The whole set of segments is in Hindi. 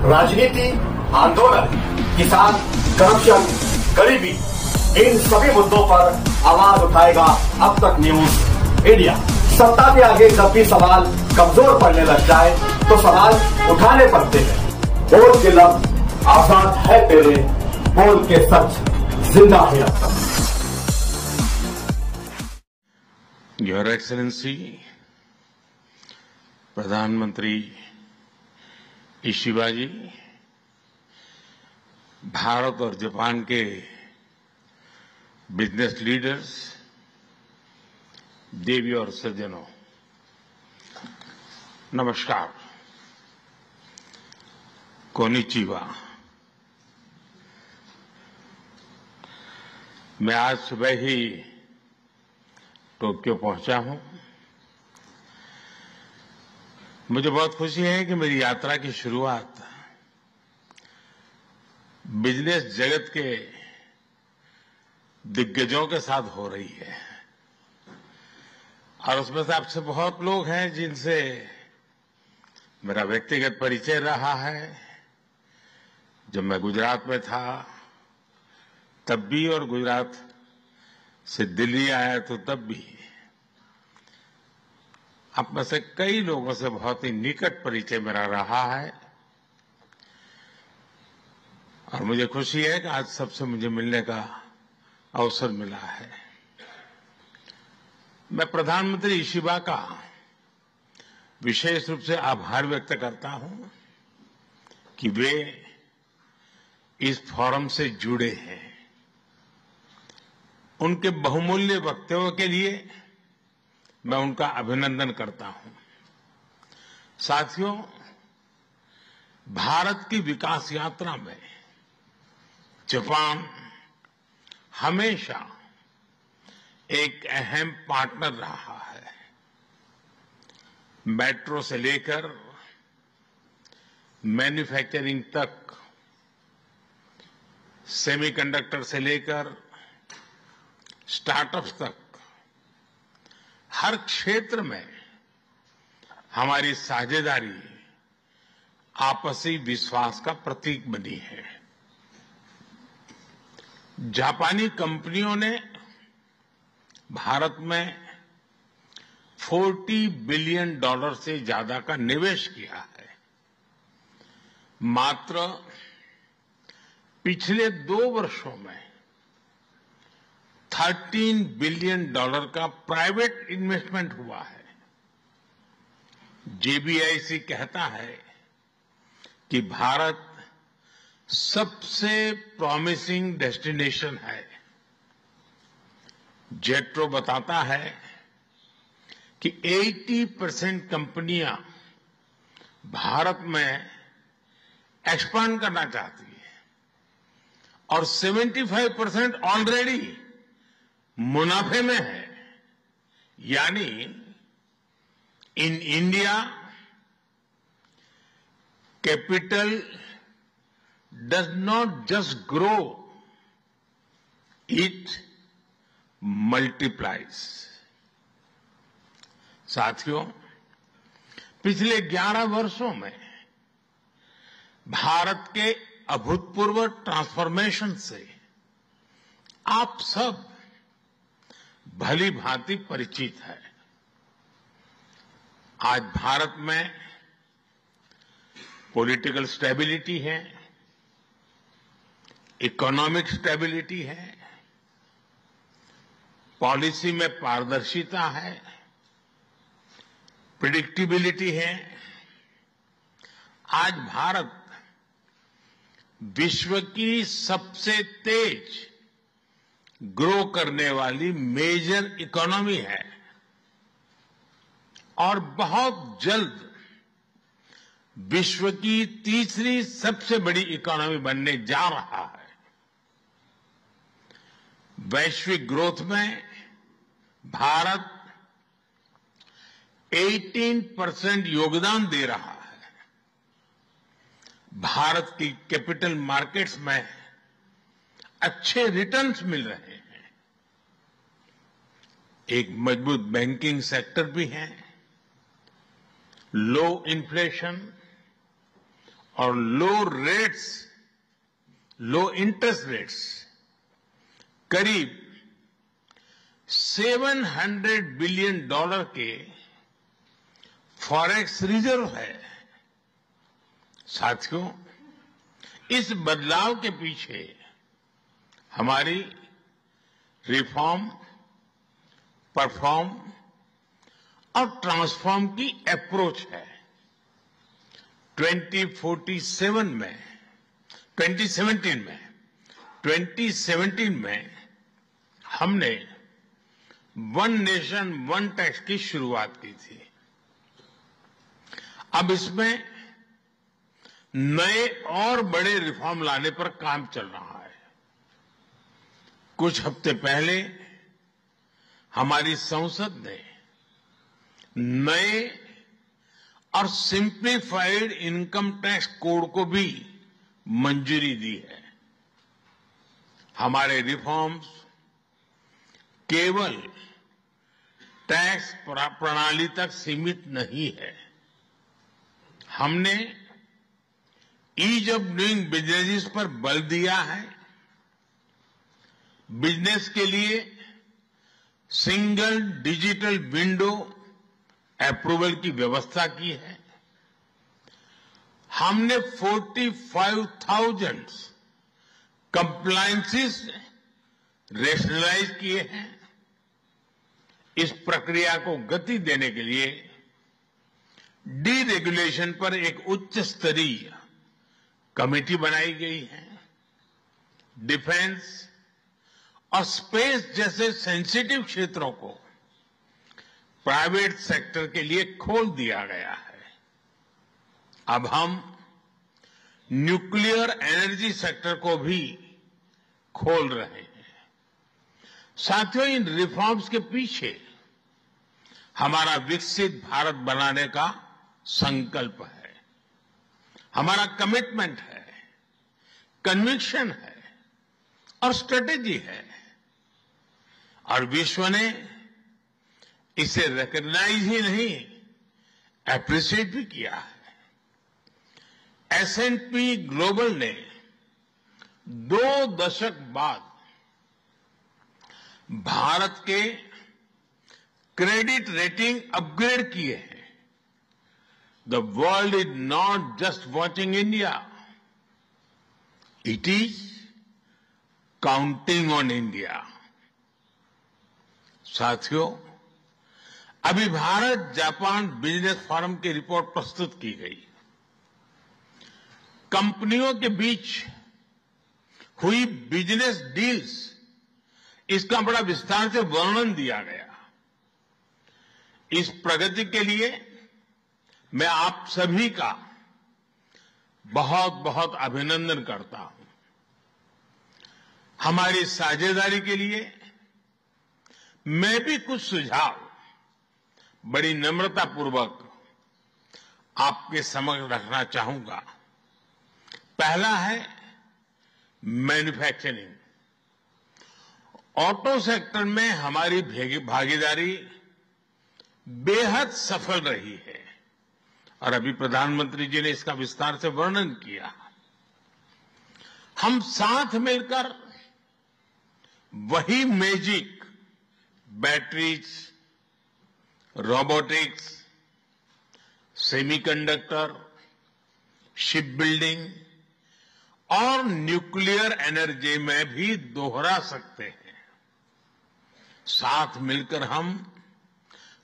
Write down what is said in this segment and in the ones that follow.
राजनीति, आंदोलन, किसान, करप्शन, गरीबी, इन सभी मुद्दों पर आवाज उठाएगा अब तक न्यूज इंडिया। सत्ता के आगे जब भी सवाल कमजोर पड़ने लग जाए तो सवाल उठाने पड़ते हैं। बोल के लफ्ज आजाद है तेरे, बोल के सच जिंदा है अब तक। योर एक्सेलेंसी प्रधानमंत्री इशिबा जी, भारत और जापान के बिजनेस लीडर्स, देवी और सज्जनों, नमस्कार, कोनिचिवा। मैं आज सुबह ही टोक्यो पहुंचा हूं। मुझे बहुत खुशी है कि मेरी यात्रा की शुरुआत बिजनेस जगत के दिग्गजों के साथ हो रही है और उसमें से आपसे बहुत लोग हैं जिनसे मेरा व्यक्तिगत परिचय रहा है। जब मैं गुजरात में था तब भी और गुजरात से दिल्ली आया तो तब भी आप में से कई लोगों से बहुत ही निकट परिचय मेरा रहा है और मुझे खुशी है कि आज सबसे मुझे मिलने का अवसर मिला है। मैं प्रधानमंत्री इशिबा का विशेष रूप से आभार व्यक्त करता हूं कि वे इस फोरम से जुड़े हैं। उनके बहुमूल्य वक्तव्य के लिए मैं उनका अभिनंदन करता हूं। साथियों, भारत की विकास यात्रा में जापान हमेशा एक अहम पार्टनर रहा है। मेट्रो से लेकर मैन्युफैक्चरिंग तक, सेमीकंडक्टर से लेकर स्टार्टअप्स तक, हर क्षेत्र में हमारी साझेदारी आपसी विश्वास का प्रतीक बनी है। जापानी कंपनियों ने भारत में $40 बिलियन से ज्यादा का निवेश किया है। मात्र पिछले 2 वर्षों में $13 बिलियन का प्राइवेट इन्वेस्टमेंट हुआ है। जेबीआईसी कहता है कि भारत सबसे प्रॉमिसिंग डेस्टिनेशन है। जेट्रो बताता है कि 80% कंपनियां भारत में एक्सपांड करना चाहती है और 75% ऑलरेडी मुनाफे में है। यानी in India capital does not just grow, it multiplies. साथियों, पिछले 11 वर्षों में भारत के अभूतपूर्व ट्रांसफॉर्मेशन से आप सब भली भांति परिचित है। आज भारत में पॉलिटिकल स्टेबिलिटी है, इकोनॉमिक स्टेबिलिटी है, पॉलिसी में पारदर्शिता है, प्रिडिक्टिबिलिटी है। आज भारत विश्व की सबसे तेज ग्रो करने वाली मेजर इकोनॉमी है और बहुत जल्द विश्व की तीसरी सबसे बड़ी इकोनॉमी बनने जा रहा है। वैश्विक ग्रोथ में भारत 18% योगदान दे रहा है। भारत की कैपिटल मार्केट्स में अच्छे रिटर्न्स मिल रहे हैं। एक मजबूत बैंकिंग सेक्टर भी है। लो इन्फ्लेशन और लो इंटरेस्ट रेट्स करीब $700 बिलियन के फॉरेक्स रिजर्व है। साथियों, इस बदलाव के पीछे हमारी रिफॉर्म, परफॉर्म और ट्रांसफॉर्म की अप्रोच है। 2017 में हमने वन नेशन वन टैक्स की शुरुआत की थी। अब इसमें नए और बड़े रिफॉर्म लाने पर काम चल रहा है। कुछ हफ्ते पहले हमारी संसद ने नए और सिंप्लीफाइड इनकम टैक्स कोड को भी मंजूरी दी है। हमारे रिफॉर्म्स केवल टैक्स प्रणाली तक सीमित नहीं है। हमने ईज ऑफ डूइंग बिजनेस पर बल दिया है। बिजनेस के लिए सिंगल डिजिटल विंडो अप्रूवल की व्यवस्था की है। हमने 45,000 कंप्लायंसेस रेशनलाइज किए हैं। इस प्रक्रिया को गति देने के लिए डीरेगुलेशन पर एक उच्च स्तरीय कमेटी बनाई गई है। डिफेंस और स्पेस जैसे सेंसिटिव क्षेत्रों को प्राइवेट सेक्टर के लिए खोल दिया गया है। अब हम न्यूक्लियर एनर्जी सेक्टर को भी खोल रहे हैं। साथियों, इन रिफॉर्म्स के पीछे हमारा विकसित भारत बनाने का संकल्प है, हमारा कमिटमेंट है, कन्विक्शन है और स्ट्रेटेजी है। और विश्व ने इसे रिकॉग्नाइज ही नहीं, एप्रिशिएट भी किया है। S&P ग्लोबल ने 2 दशक बाद भारत के क्रेडिट रेटिंग अपग्रेड किए हैं। The world is not just watching India, it is counting on India. साथियों, अभी भारत जापान बिजनेस फोरम की रिपोर्ट प्रस्तुत की गई। कंपनियों के बीच हुई बिजनेस डील्स, इसका बड़ा विस्तार से वर्णन दिया गया। इस प्रगति के लिए मैं आप सभी का बहुत बहुत अभिनंदन करता हूं। हमारी साझेदारी के लिए मैं भी कुछ सुझाव बड़ी नम्रतापूर्वक आपके समक्ष रखना चाहूंगा। पहला है मैन्युफैक्चरिंग। ऑटो सेक्टर में हमारी भागीदारी बेहद सफल रही है और अभी प्रधानमंत्री जी ने इसका विस्तार से वर्णन किया। हम साथ मिलकर वही magic batteries, robotics, semiconductor, ship building और न्यूक्लियर एनर्जी में भी दोहरा सकते हैं। साथ मिलकर हम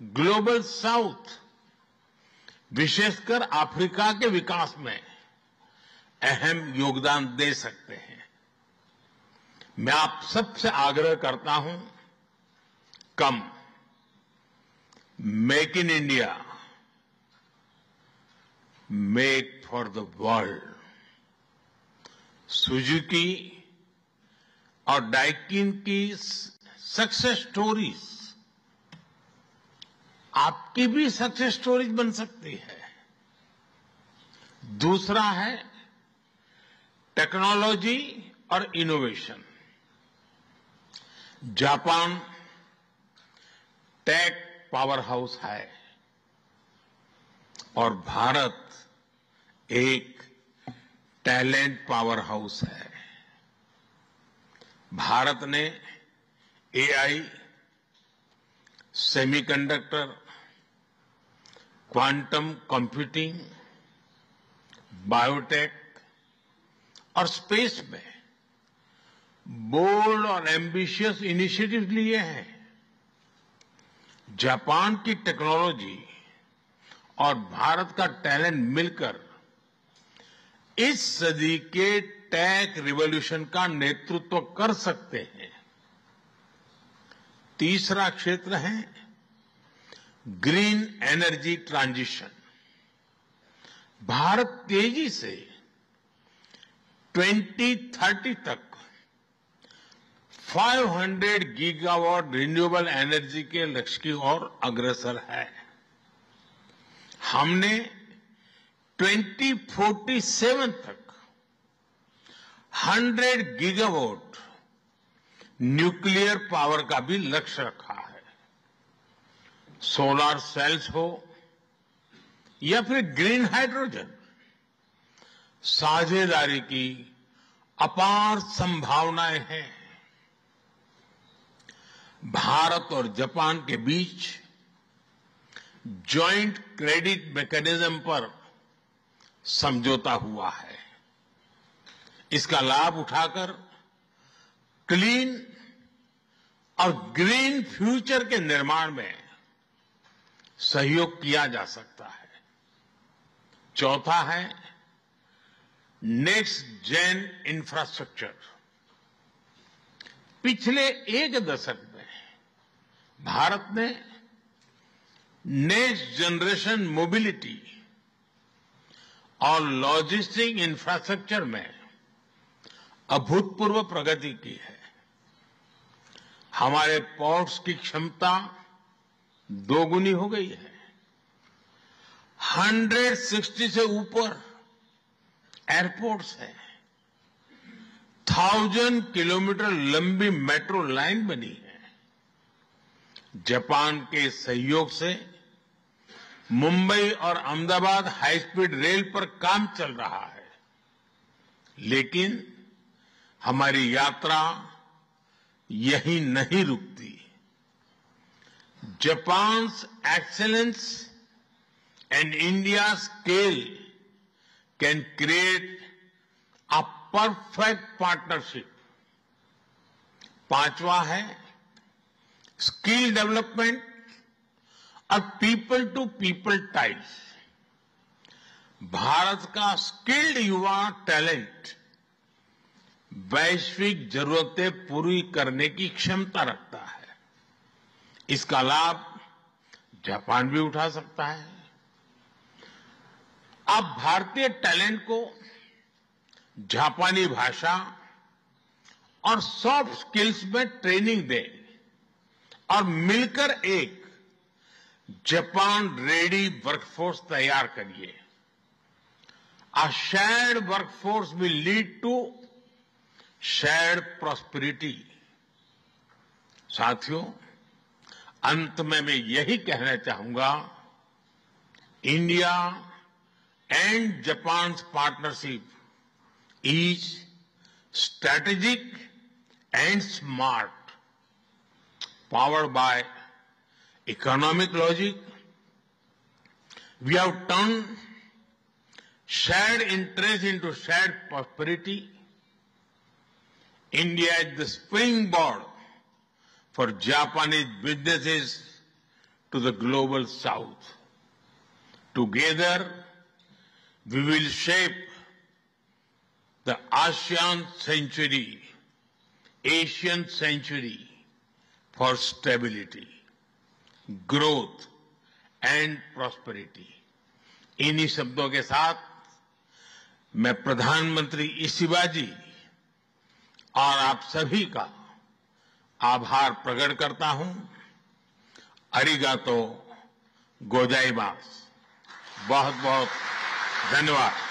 ग्लोबल साउथ, विशेषकर अफ्रीका के विकास में अहम योगदान दे सकते हैं। मैं आप सबसे आग्रह करता हूं, कम make in India, make for the world. Suzuki और डाइकिन की सक्सेस स्टोरीज आपकी भी सक्सेस स्टोरीज बन सकती है। दूसरा है टेक्नोलॉजी और innovation. Japan tech power house है और भारत एक टैलेंट पावर हाउस है। भारत ने AI, semiconductor, quantum computing, biotech और स्पेस में बोल्ड और एम्बिशियस इनिशिएटिव लिए हैं। जापान की टेक्नोलॉजी और भारत का टैलेंट मिलकर इस सदी के टेक रिवॉल्यूशन का नेतृत्व कर सकते हैं। तीसरा क्षेत्र है ग्रीन एनर्जी ट्रांजिशन। भारत तेजी से 2030 तक 500 गीगावाट रिन्यूएबल एनर्जी के लक्ष्य की ओर अग्रसर है। हमने 2047 तक 100 गीगावाट न्यूक्लियर पावर का भी लक्ष्य रखा है। सोलर सेल्स हो या फिर ग्रीन हाइड्रोजन, साझेदारी की अपार संभावनाएं हैं। भारत और जापान के बीच जॉइंट क्रेडिट मैकेनिज्म पर समझौता हुआ है। इसका लाभ उठाकर क्लीन और ग्रीन फ्यूचर के निर्माण में सहयोग किया जा सकता है। चौथा है नेक्स्ट जेन इंफ्रास्ट्रक्चर। पिछले एक दशक में भारत ने नेक्स्ट जनरेशन मोबिलिटी और लॉजिस्टिक इंफ्रास्ट्रक्चर में अभूतपूर्व प्रगति की है। हमारे पोर्ट्स की क्षमता दोगुनी हो गई है। 160 से ऊपर एयरपोर्ट्स हैं। 1000 किलोमीटर लंबी मेट्रो लाइन बनी है। जापान के सहयोग से मुंबई और अहमदाबाद हाई स्पीड रेल पर काम चल रहा है। लेकिन हमारी यात्रा यहीं नहीं रुकती। Japan's excellence and India's scale can create a perfect partnership. पांचवा है स्किल डेवलपमेंट और people to people ties. Bharat का स्किल्ड युवा टैलेंट वैश्विक जरूरतें पूरी करने की क्षमता रखता है। इसका लाभ जापान भी उठा सकता है। आप भारतीय टैलेंट को जापानी भाषा और सॉफ्ट स्किल्स में ट्रेनिंग दें और मिलकर एक जापान रेडी वर्कफोर्स तैयार करिए। A shared workforce will lead to shared prosperity। साथियों, अंत में मैं यही कहना चाहूंगा, India and Japan partnership is strategic and smart, powered by economic logic. We have turn shared interest into shared prosperity. India is the springboard for Japanese businesses to the global south. Together, we will shape the ASEAN century, Asian century for stability, growth and prosperity. इन्हीं शब्दों के साथ मैं प्रधानमंत्री इशिबाजी और आप सभी का आभार प्रकट करता हूं। अरिगातो गोजाइमास। बहुत बहुत धन्यवाद।